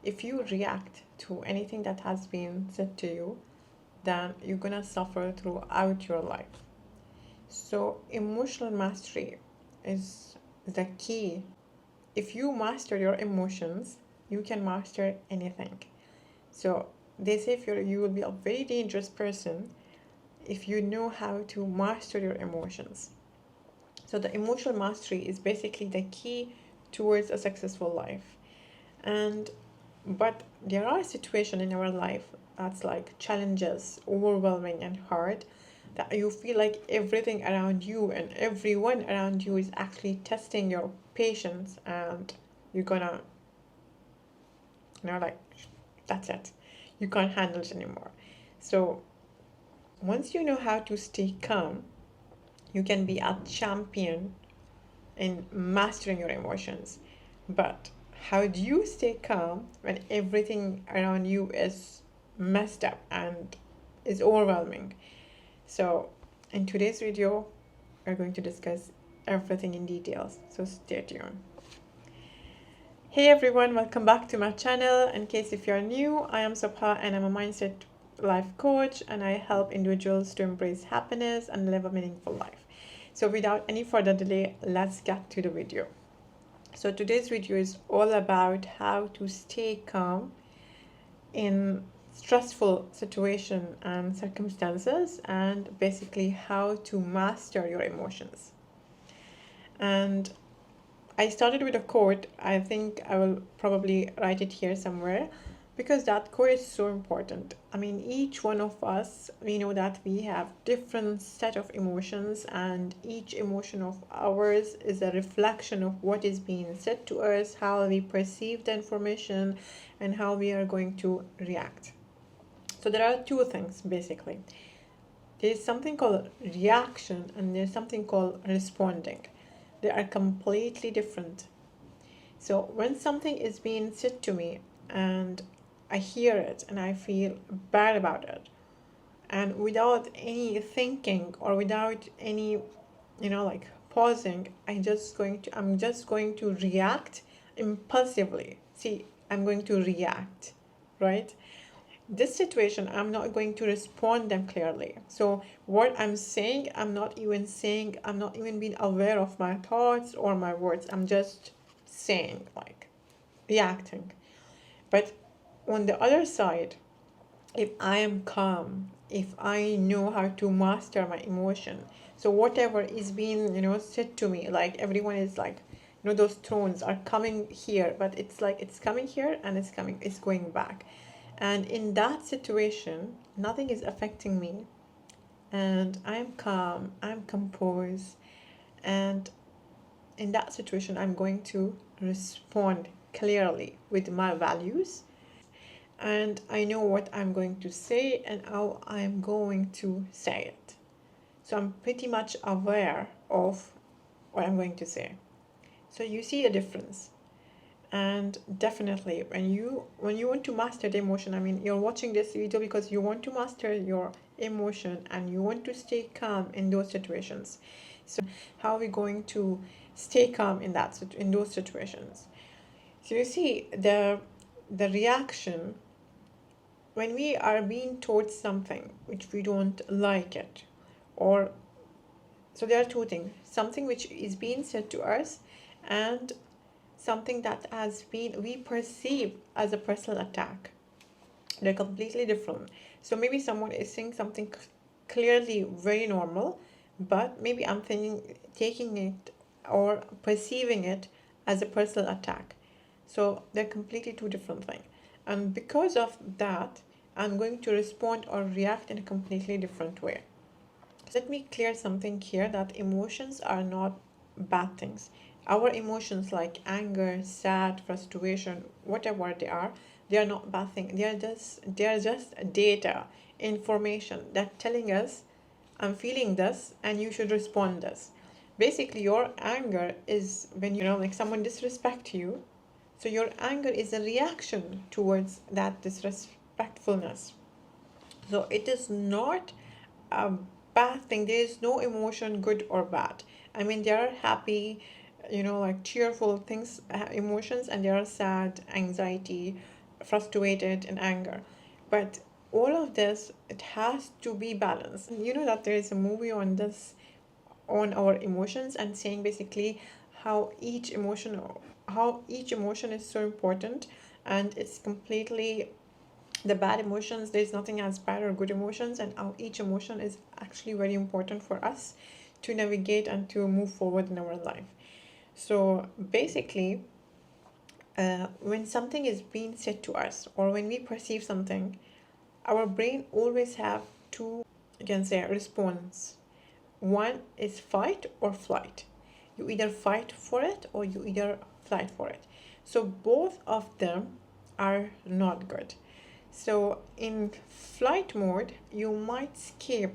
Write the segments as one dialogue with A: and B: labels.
A: if you react to anything that has been said to you, then you're gonna suffer throughout your life. So emotional mastery is the key. If you master your emotions, you can master anything. So they say you will be a very dangerous person if you know how to master your emotions. So the emotional mastery is basically the key towards a successful life. And but there are situations in our life that's like challenges, overwhelming and hard, that you feel like everything around you and everyone around you is actually testing your patience, and you're gonna, like, that's it. You can't handle it anymore. So once you know how to stay calm, you can be a champion in mastering your emotions. But how do you stay calm when everything around you is messed up and is overwhelming? So in today's video, we're going to discuss everything in details. So stay tuned. Hey everyone, welcome back to my channel. In case if you're new, I am Subha and I'm a mindset life coach, and I help individuals to embrace happiness and live a meaningful life. So without any further delay, let's get to the video. So today's video is all about how to stay calm in stressful situation and circumstances, and basically how to master your emotions. And I started with a quote. I think I will probably write it here somewhere, because that quote is so important. I mean, each one of us, we know that we have different set of emotions, and each emotion of ours is a reflection of what is being said to us, how we perceive the information, and how we are going to react. So there are two things basically. There's something called reaction and there's something called responding. They are completely different. So when something is being said to me and I hear it and I feel bad about it, and without any thinking or without any, like pausing, I'm just going to react impulsively. See, I'm going to react, right? This situation, I'm not going to respond them clearly. So what I'm saying, I'm not even being aware of my thoughts or my words. I'm just saying, like, reacting. But on the other side, if I am calm, if I know how to master my emotion, so whatever is being, said to me, like everyone is like, those thrones are coming here, but it's like it's coming here and it's going back. And in that situation, nothing is affecting me. And I'm calm, I'm composed. And in that situation, I'm going to respond clearly with my values. And I know what I'm going to say and how I'm going to say it. So I'm pretty much aware of what I'm going to say. So you see a difference. And definitely when you want to master the emotion, I mean, you're watching this video because you want to master your emotion and you want to stay calm in those situations. So how are we going to stay calm in those situations? So you see the reaction when we are being told something which we don't like it, or so there are two things: something which is being said to us, and something that has been we perceive as a personal attack. They're completely different. So maybe someone is saying something clearly very normal, but maybe I'm taking it or perceiving it as a personal attack. So they're completely two different things. And because of that, I'm going to respond or react in a completely different way. So let me clear something here, that emotions are not bad things. Our emotions like anger, sad, frustration, whatever they are not bad things. They are just data, information that telling us I'm feeling this and you should respond this. Basically your anger is when like someone disrespect you. So your anger is a reaction towards that disrespectfulness. So it is not a bad thing. There is no emotion good or bad. I mean, there are happy, like cheerful things, emotions, and there are sad, anxiety, frustrated and anger. But all of this, it has to be balanced. You know that there is a movie on this, on our emotions, and saying basically how each emotion is so important, and it's completely the bad emotions, there's nothing as bad or good emotions, and how each emotion is actually very important for us to navigate and to move forward in our life. So basically, when something is being said to us or when we perceive something, our brain always have two, you can say, response. One is fight or flight. You either fight for it or you either flight for it. So both of them are not good. So in flight mode, you might escape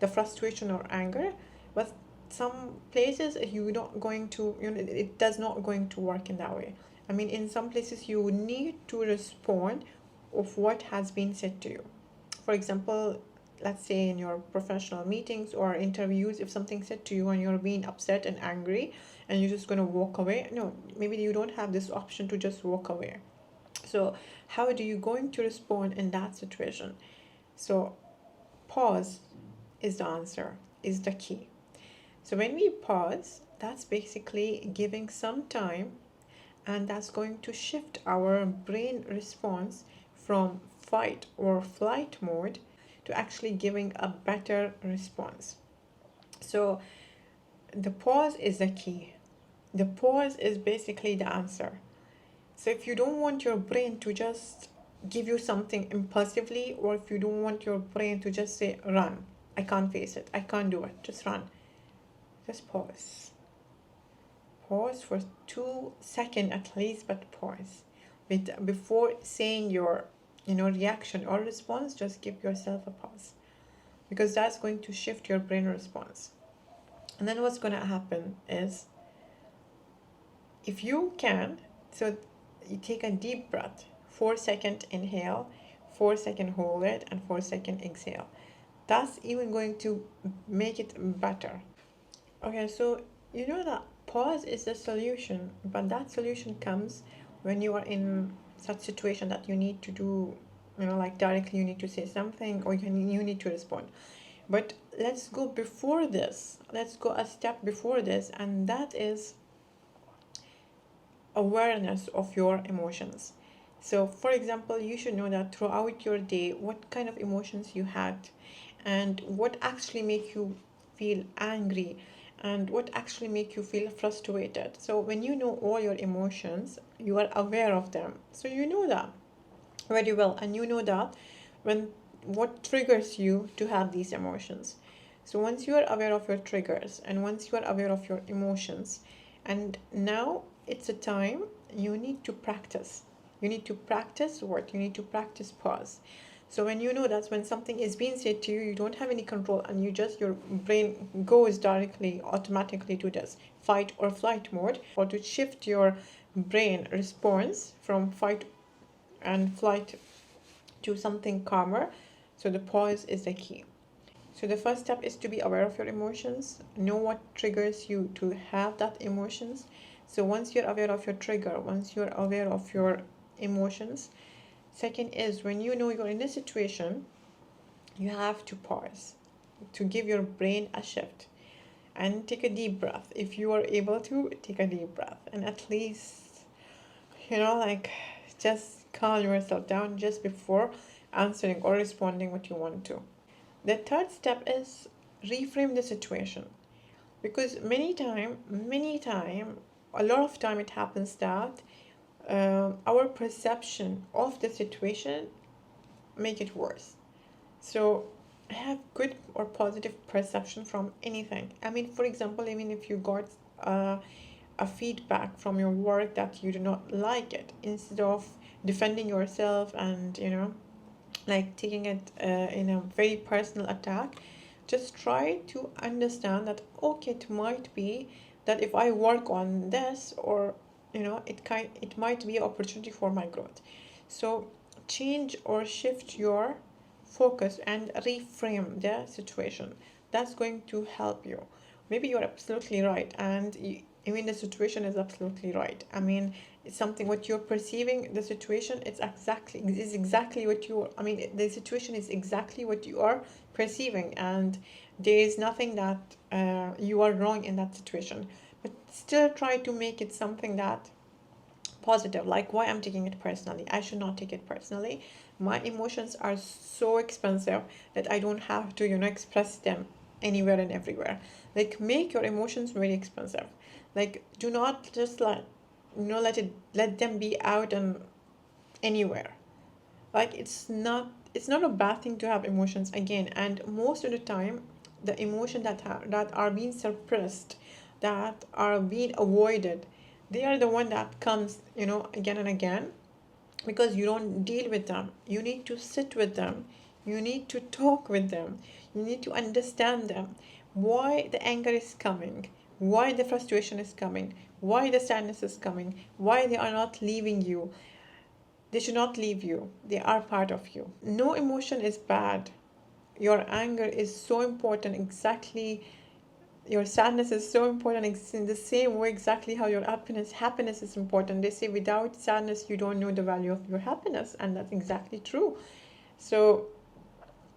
A: the frustration or anger, but some places you not going to, it does not going to work in that way. I mean, in some places you need to respond of what has been said to you. For example, let's say in your professional meetings or interviews, if something said to you and you're being upset and angry and you're just going to walk away, no, maybe you don't have this option to just walk away. So how do you going to respond in that situation? So pause is the answer, is the key. So when we pause, that's basically giving some time, and that's going to shift our brain response from fight or flight mode to actually giving a better response. So the pause is the key. The pause is basically the answer. So if you don't want your brain to just give you something impulsively, or if you don't want your brain to just say, run, I can't face it, I can't do it, just run. Just pause. Pause for 2 seconds at least, but pause. Before saying your reaction or response, just give yourself a pause. Because that's going to shift your brain response. And then what's going to happen is, if you can, so you take a deep breath, 4 second inhale, 4 second hold it, and 4 second exhale. That's even going to make it better. Okay, so you know that pause is the solution, but that solution comes when you are in such situation that you need to do, like directly you need to say something, or you need to respond. But let's go before this. Let's go a step before this, and that is awareness of your emotions. So, for example, you should know that throughout your day, what kind of emotions you had, and what actually make you feel angry, and what actually make you feel frustrated. So, when you know all your emotions, you are aware of them. So, you know that very well, and you know that when what triggers you to have these emotions. So once you are aware of your triggers and once you are aware of your emotions, and now it's a time you need to practice. You need to practice what? You need to practice pause. So when you know that when something is being said to you, you don't have any control, and your brain goes directly automatically to this fight or flight mode, or to shift your brain response from fight and flight to something calmer. So the pause is the key. So the first step is to be aware of your emotions, know what triggers you to have that emotions. So once you're aware of your trigger, once you're aware of your emotions, second is when you know you're in a situation, you have to pause to give your brain a shift and take a deep breath. If you are able to, take a deep breath and at least, like just calm yourself down just before answering or responding what you want to. The third step is reframe the situation, because many time, a lot of time it happens that our perception of the situation make it worse. So have good or positive perception from anything. I mean, for example, even if you got a feedback from your work that you do not like it, instead of defending yourself and like taking it in a very personal attack, just try to understand that okay, it might be that if I work on this, or it might be an opportunity for my growth. So change or shift your focus and reframe the situation. That's going to help you. Maybe you're absolutely right, and I mean the situation is absolutely right. I mean, It's something what you're perceiving the situation. Is exactly what you. I mean, the situation is exactly what you are perceiving, and there is nothing that you are wrong in that situation. But still try to make it something that positive. Like, why I'm taking it personally? I should not take it personally. My emotions are so expensive that I don't have to, express them anywhere and everywhere. Like, make your emotions very expensive. Like, do not just let them be out and anywhere. Like, it's not a bad thing to have emotions again. And most of the time, the emotion that are being suppressed, that are being avoided, they are the one that comes, again and again, because you don't deal with them. You need to sit with them. You need to talk with them. You need to understand them. Why the anger is coming, why the frustration is coming, why the sadness is coming, why they are not leaving you. They should not leave you. They are part of you. No emotion is bad. Your anger is so important, exactly. Your sadness is so important, in the same way exactly how your happiness is important. They say without sadness you don't know the value of your happiness, and that's exactly true. So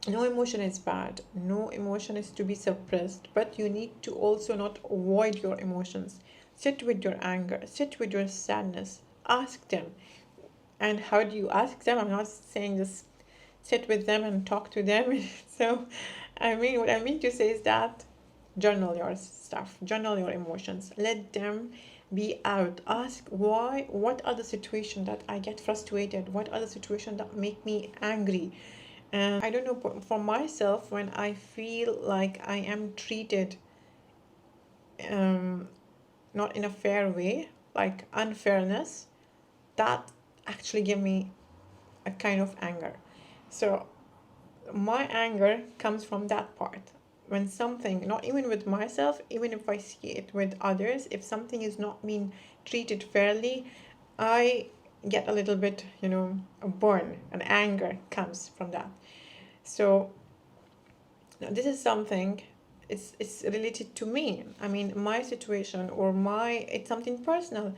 A: no emotion is bad, no emotion is to be suppressed, but you need to also not avoid your emotions. Sit with your anger, sit with your sadness, ask them. And how do you ask them? I'm not saying just sit with them and talk to them. So I mean, what I mean to say is that journal your stuff, journal your emotions, let them be out. Ask why, what are the situations that I get frustrated, what are the situations that make me angry. And I don't know, for myself, when I feel like I am treated um, not in a fair way, like unfairness, that actually give me a kind of anger. So my anger comes from that part. When something, not even with myself, even if I see it with others, if something is not being treated fairly, I get a little bit, a burn, an anger comes from that. So this is something, it's related to me. I mean, my situation, or it's something personal.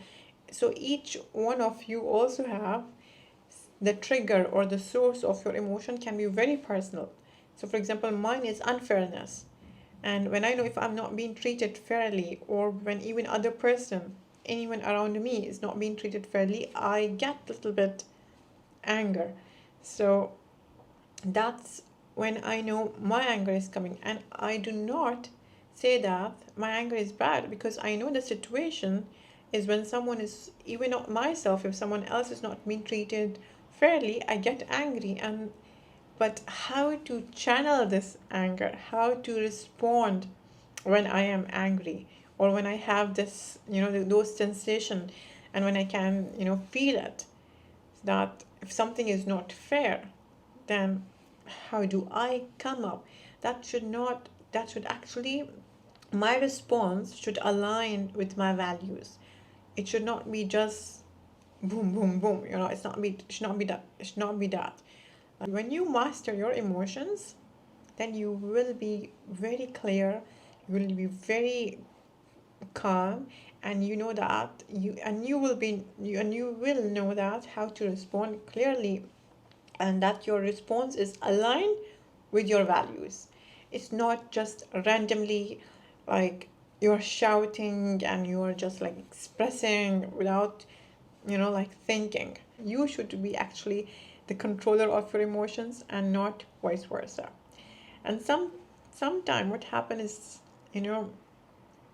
A: So each one of you also have the trigger, or the source of your emotion can be very personal. So for example, mine is unfairness. And when I know if I'm not being treated fairly, or when even other person, anyone around me is not being treated fairly, I get a little bit anger. So that's when I know my anger is coming. And I do not say that my anger is bad, because I know the situation is when someone is, even not myself, if someone else is not being treated fairly, I get angry. And but how to channel this anger, how to respond when I am angry, or when I have this, those sensation, and when I can, feel it, that if something is not fair, then how do I come up? That should actually, my response should align with my values. It should not be just boom, boom, boom. It should not be that. It should not be that. When you master your emotions, then you will be very clear, you will be very calm, and you know that you will know that how to respond clearly, and that your response is aligned with your values. It's not just randomly, like you're shouting and you're just like expressing without, like thinking. You should be actually the controller of your emotions, and not vice versa. And sometime what happens is,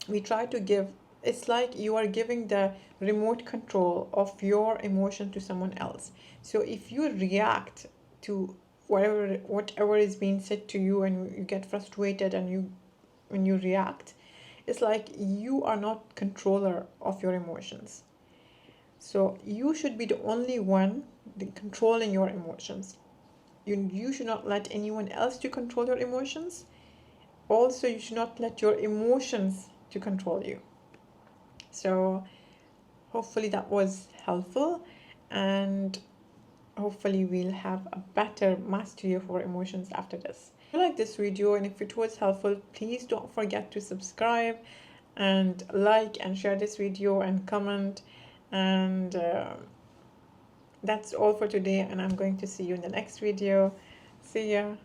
A: we try to give, it's like you are giving the remote control of your emotion to someone else. So if you react to whatever is being said to you, and you get frustrated, and when you react, it's like you are not controller of your emotions. So you should be the only one controlling your emotions. You should not let anyone else to control your emotions. Also, you should not let your emotions to control you. So hopefully that was helpful, and hopefully we'll have a better mastery of our emotions after this. If you like this video and if it was helpful, please don't forget to subscribe and like and share this video and comment. And that's all for today, and I'm going to see you in the next video. See ya.